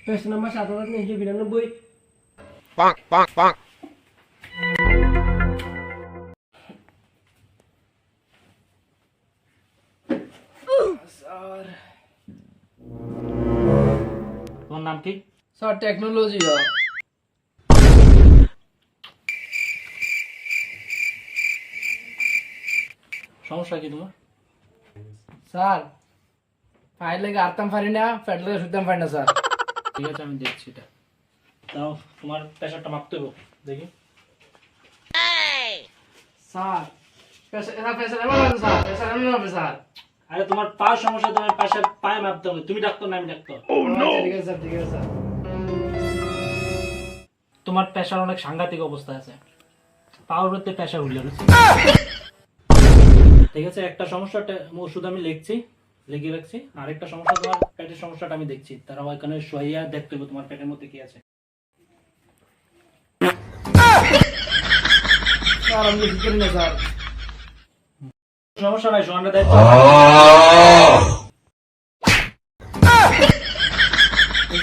পেশ number 7992। Bonk, bonk, bonk. Sir তোমার নাম কি? স্যার টেকনোলজি সমস্যা কি তোমার? স্যার ফাইল লেগে আরতাম পারি না, ফ্যাট লেগে শুতাম পারি না স্যার। ঠিক আছে, আমি দেখছি এটা। তাও তোমার প্রেশারটা মাপতে হবে, দেখি। স্যার প্রেসার এমন হবে স্যার, প্রেসার এমন হবে স্যার। আরে তোমার পা সমস্যা, তোমার পাশের পায়ে মাপতে হবে। তুমি ডাক্তার না আমি ডাক্তার? আচ্ছা, ঠিক আছে স্যার, ঠিক আছে স্যার। তোমার প্রেশার অনেক সাংঘাতিক অবস্থা আছে, পাওয়ার মধ্যে প্রেশার উঠলে রয়েছে। ঠিক আছে, একটা সমস্যাটা ওষুধ আমি লিখে রাখছি, আর একটা সমস্যা তোমার পেটের সমস্যাটা আমি দেখছি। তারা ওইখানে শোয়া দেখতে হবে তোমার পেটের মধ্যে কি আছে। স্যার আমি কিছু করি না স্যার। সমস্যা নাই, শোয়ানোর দায়িত্ব।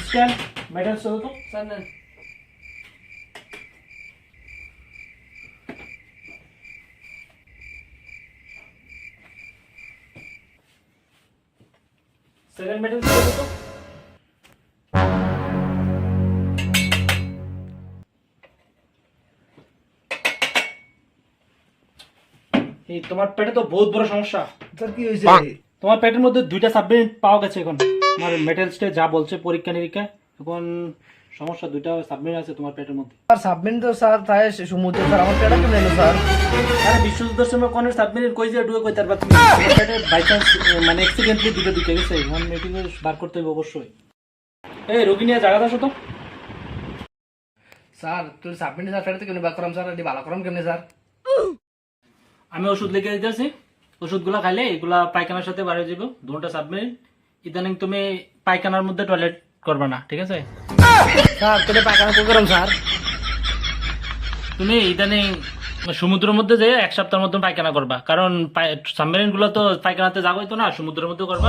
স্ক্যান মেটাল তো স্যার নেন। সেকেন্ড মেটাল তো এই তোমার পেটে তো বহুত বড় সমস্যা। স্যার কি হয়েছে? তোমার পেটের মধ্যে দুইটা সাবমেরিন পাওয়া গেছে। এখন তোমার মেটালসটা যা বলছে পরীক্ষা নিরীক্ষা, এখন সমস্যা দুইটা সাবমেরিন আছে তোমার পেটের মধ্যে। স্যার সাবমেরিন তো স্যার তাই সমুদ্র স্যার, আমার পেটা কেমন এলো স্যার? আরে বিশ্বযুদ্ধের সময় কোন সাবমেরিন কই যে ডুবে কই তার বাদ তুমি পেটে বাই চান্স মানে অ্যাক্সিডেন্টলি দুটো দিতে গেছে, এখন মেডিকেল বার করতে হবে অবশ্যই। এই রোগী নিয়ে জায়গা আসো তো। স্যার তুই সাবমেরিন স্যার ফেরত কেমনি বার করাম স্যার, এটি ভালো করাম কেমনি স্যার? আমি ওষুধ লিখে দিতেছি, ওষুধগুলো খাইলে এগুলা পায়খানার সাথে বাড়িয়ে যাবে। দুটো সাবমেরিন, ইদানিং তুমি পায়খানার মধ্যে টয়লেট করবে না, ঠিক আছে? স্যার তোদের পায়খানা কো করাম স্যার? তুমি ইদানিং সমুদ্রের মধ্যে যে এক সপ্তাহের মধ্যে পায়খানা করবা, কারণ সাবমেরিন গুলো তো পায়খানাতে যাবোই তো না, সমুদ্রের মধ্যে করবা।